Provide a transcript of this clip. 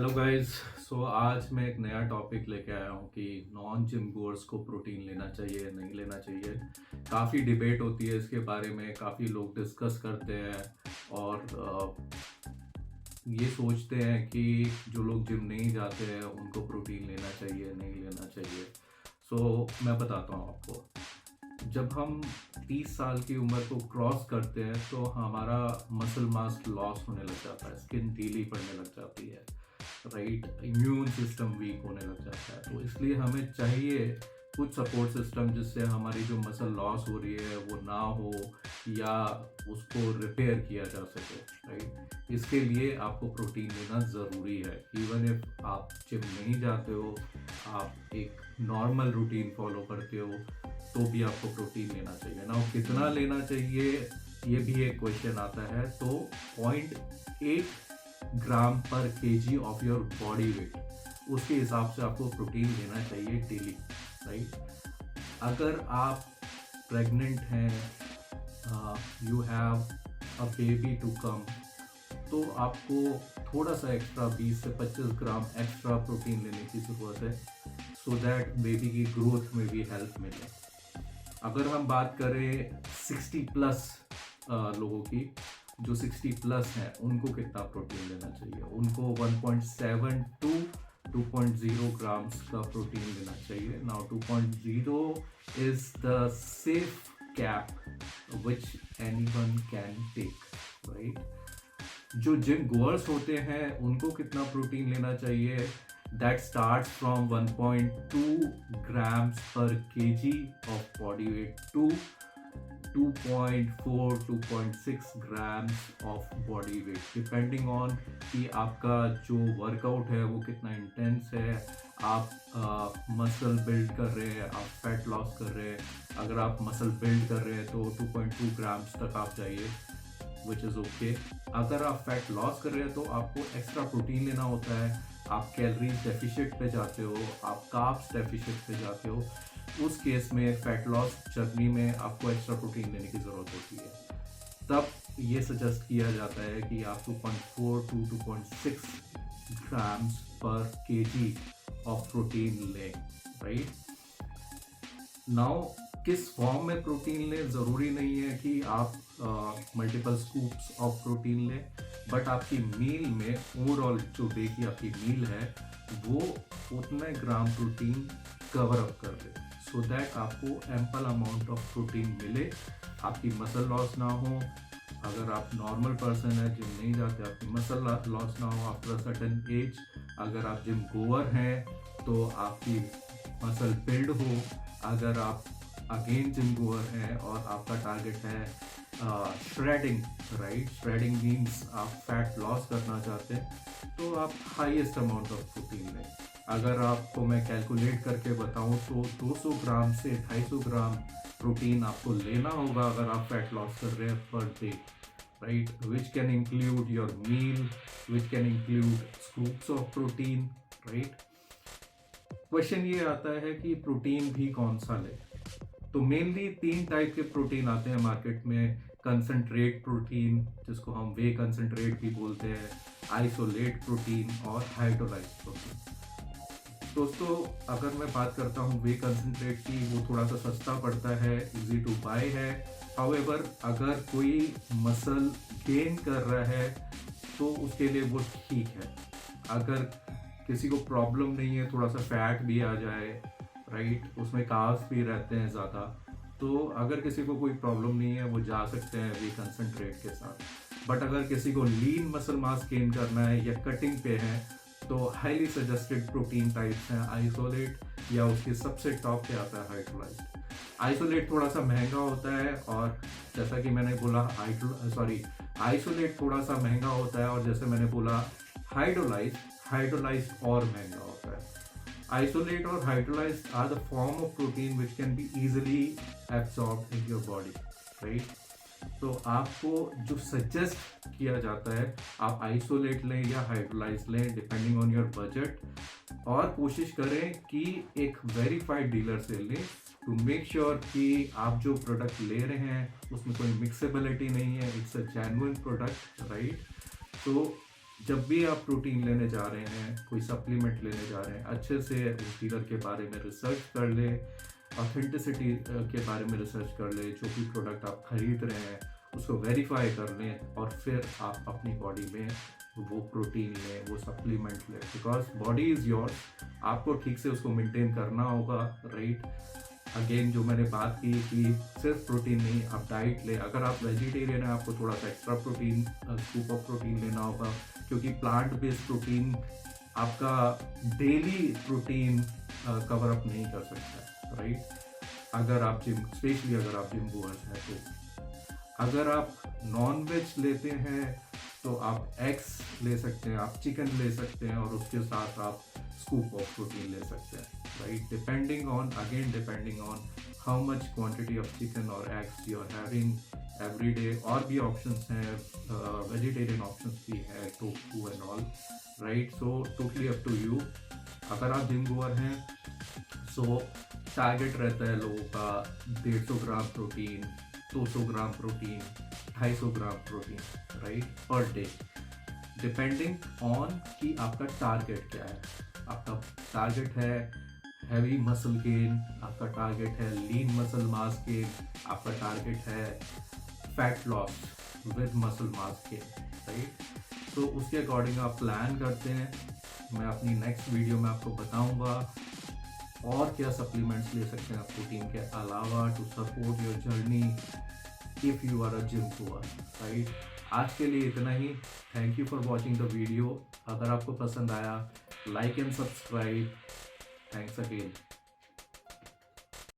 Hello guys. आज मैं एक नया टॉपिक लेके आया हूँ कि नॉन जिम गोअर्स को प्रोटीन लेना चाहिए नहीं लेना चाहिए। काफ़ी डिबेट होती है इसके बारे में, काफ़ी लोग डिस्कस करते हैं और ये सोचते हैं कि जो लोग जिम नहीं जाते हैं उनको प्रोटीन लेना चाहिए नहीं लेना चाहिए। मैं बताता हूँ आपको। जब हम 30 साल की उम्र को क्रॉस करते हैं तो हमारा मसल मास लॉस होने लग जाता है, स्किन ढीली पड़ने लग जाती है, राइट। इम्यून सिस्टम वीक होने लग जाता है, तो इसलिए हमें चाहिए कुछ सपोर्ट सिस्टम जिससे हमारी जो मसल लॉस हो रही है वो ना हो या उसको रिपेयर किया जा सके, राइट। इसके लिए आपको प्रोटीन लेना ज़रूरी है। इवन इफ आप जिम नहीं जाते हो, आप एक नॉर्मल रूटीन फॉलो करते हो, तो भी आपको प्रोटीन लेना चाहिए ना। कितना लेना चाहिए ये भी एक क्वेश्चन आता है। तो 0.8 ग्राम पर KG of your body weight, उसके हिसाब से आपको प्रोटीन लेना चाहिए डेली, राइट। अगर आप प्रेग्नेंट हैं, you have a baby to come, तो आपको थोड़ा सा एक्स्ट्रा 20 से 25 ग्राम एक्स्ट्रा प्रोटीन लेने की ज़रूरत है, सो दैट बेबी की ग्रोथ में भी हेल्प मिले। अगर हम बात करें 60 प्लस लोगों की, जो 60 प्लस हैं, उनको कितना प्रोटीन लेना चाहिए? उनको 1.7 टू 2.0 ग्राम्स का प्रोटीन लेना चाहिए। Now 2.0 is the safe cap which anyone can take, right. जो जिम गोअर्स होते हैं उनको कितना प्रोटीन लेना चाहिए? That starts from 1.2 grams per kg of body weight to 2.4 2.6 grams of body weight, depending on कि आपका जो वर्कआउट है वो कितना इंटेंस है। आप मसल बिल्ड कर रहे हैं, आप फैट लॉस कर रहे हैं। अगर आप मसल बिल्ड कर रहे हैं तो 2.2 ग्राम्स तक आप जाइए, विच इज़ ओके। अगर आप फैट लॉस कर रहे हैं तो आपको एक्स्ट्रा प्रोटीन लेना होता है। आप कैलोरीज डेफिशिट पे जाते हो, आप कार्ब्स डेफिशिट पे जाते हो, उस केस में फैट लॉस जर्नी में आपको एक्स्ट्रा प्रोटीन लेने की ज़रूरत होती है। तब ये सजेस्ट किया जाता है कि आप 2.4 टू 2.6 ग्राम्स पर केजी ऑफ प्रोटीन लें, राइट। नाउ किस फॉर्म में प्रोटीन लें, ज़रूरी नहीं है कि आप मल्टीपल स्कूप्स ऑफ प्रोटीन लें, बट आपकी मील में ओवरऑल जो डे की आपकी मील है वो उतना ग्राम प्रोटीन कवर अप कर दे, सो दैट आपको एम्पल अमाउंट ऑफ प्रोटीन मिले, आपकी मसल लॉस ना हो। अगर आप नॉर्मल पर्सन है, जिम नहीं जाते, आपकी मसल लॉस ना हो आफ्टर अ सर्टेन एज। अगर आप जिम गोअर हैं तो आपकी मसल बिल्ड हो। अगर आप अगेन जिम गोअर हैं और आपका टारगेट है श्रेडिंग, राइट। श्रेडिंग मीन्स आप फैट लॉस करना चाहते हैं, तो आप हाईएस्ट अमाउंट ऑफ प्रोटीन लें। अगर आपको मैं कैलकुलेट करके बताऊं तो 200 ग्राम से 250 ग्राम प्रोटीन आपको लेना होगा अगर आप फैट लॉस कर रहे हैं per day, right, which can include your meal, which can include scoops of protein, right. Question ये आता है कि प्रोटीन भी कौन सा ले। तो मेनली 3 टाइप के प्रोटीन आते हैं मार्केट में। कंसंट्रेट प्रोटीन, जिसको हम वे कंसंट्रेट भी बोलते हैं, आइसोलेट प्रोटीन और हाइड्रोलाइज्ड प्रोटीन। दोस्तों, अगर मैं बात करता हूँ वे कंसंट्रेट की, वो थोड़ा सा सस्ता पड़ता है, इजी टू बाय है। हाउएवर अगर कोई मसल गेन कर रहा है तो उसके लिए वो ठीक है। अगर किसी को प्रॉब्लम नहीं है, थोड़ा सा फैट भी आ जाए, राइट, उसमें कार्ब्स भी रहते हैं ज़्यादा, तो अगर किसी को कोई प्रॉब्लम नहीं है वो जा सकते हैं वे कंसंट्रेट के साथ। बट अगर किसी को लीन मसल मास गेन करना है या कटिंग पे है, तो हाईली सजेस्टेड प्रोटीन टाइप्स हैं आइसोलेट, या उसके सबसे टॉप पे आता है हाइड्रोलाइज्ड। आइसोलेट थोड़ा सा महंगा होता है, और जैसा कि मैंने बोला आइसोलेट थोड़ा सा महंगा होता है, और जैसे मैंने बोला हाइड्रोलाइज्ड और महंगा होता है। Isolate or hydrolyzed are the form of protein which can be easily absorbed in your body, right? तो आपको जो सजेस्ट किया जाता है, आप आइसोलेट लें या हाइड्रोलाइज लें, डिपेंडिंग ऑन योर बजट, और कोशिश करें कि एक वेरीफाइड डीलर से लें टू मेक श्योर कि आप जो प्रोडक्ट ले रहे हैं उसमें कोई मिक्सेबिलिटी नहीं है, it's a genuine product, right. तो जब भी आप प्रोटीन लेने जा रहे हैं, कोई सप्लीमेंट लेने जा रहे हैं, अच्छे से उस डीलर के बारे में रिसर्च कर ले, ऑथेंटिसिटी के बारे में रिसर्च कर ले, जो भी प्रोडक्ट आप खरीद रहे हैं उसको वेरीफाई कर लें और फिर आप अपनी बॉडी में वो प्रोटीन लें, वो सप्लीमेंट लें, बिकॉज बॉडी इज़ योर्स, आपको ठीक से उसको मेंटेन करना होगा, राइट। अगेन जो मैंने बात की कि सिर्फ प्रोटीन नहीं, आप डाइट ले, अगर आप वेजिटेरियन हैं आपको थोड़ा सा extra protein, scoop of protein लेना होगा, क्योंकि प्लांट बेस्ड प्रोटीन आपका डेली प्रोटीन कवर अप नहीं कर सकता, राइट। अगर आप जिम, स्पेशली अगर आप जिम गोअर्स हैं, तो अगर आप नॉन वेज लेते हैं तो आप एग्स ले सकते हैं, आप चिकन ले सकते हैं और उसके साथ आप स्कूप ऑफ प्रोटीन ले सकते हैं, right. Depending on how much quantity of chicken और eggs you are having every day. और भी ऑप्शंस हैं, वेजिटेरियन ऑप्शंस भी हैं, tofu and all, right. So totally up to you. अगर आप जिम गोअर हैं सो टारगेट रहता है लोगों का 150 gram protein, 200 gram protein, 250 gram protein, right, per day, depending on कि आपका टारगेट क्या है। आपका टारगेट है हैवी मसल गेन, आपका टारगेट है लीन मसल मास गेन, आपका टारगेट है fat loss with muscle mass gain, right. तो उसके अकॉर्डिंग आप प्लान करते हैं। मैं अपनी नेक्स्ट वीडियो में आपको बताऊंगा और क्या सप्लीमेंट्स ले सकते हैं आप प्रोटीन के अलावा to support your journey if you are a gym goer, right. आज के लिए इतना ही। Thank you for watching the video. अगर आपको पसंद आया, like and subscribe. Thanks again.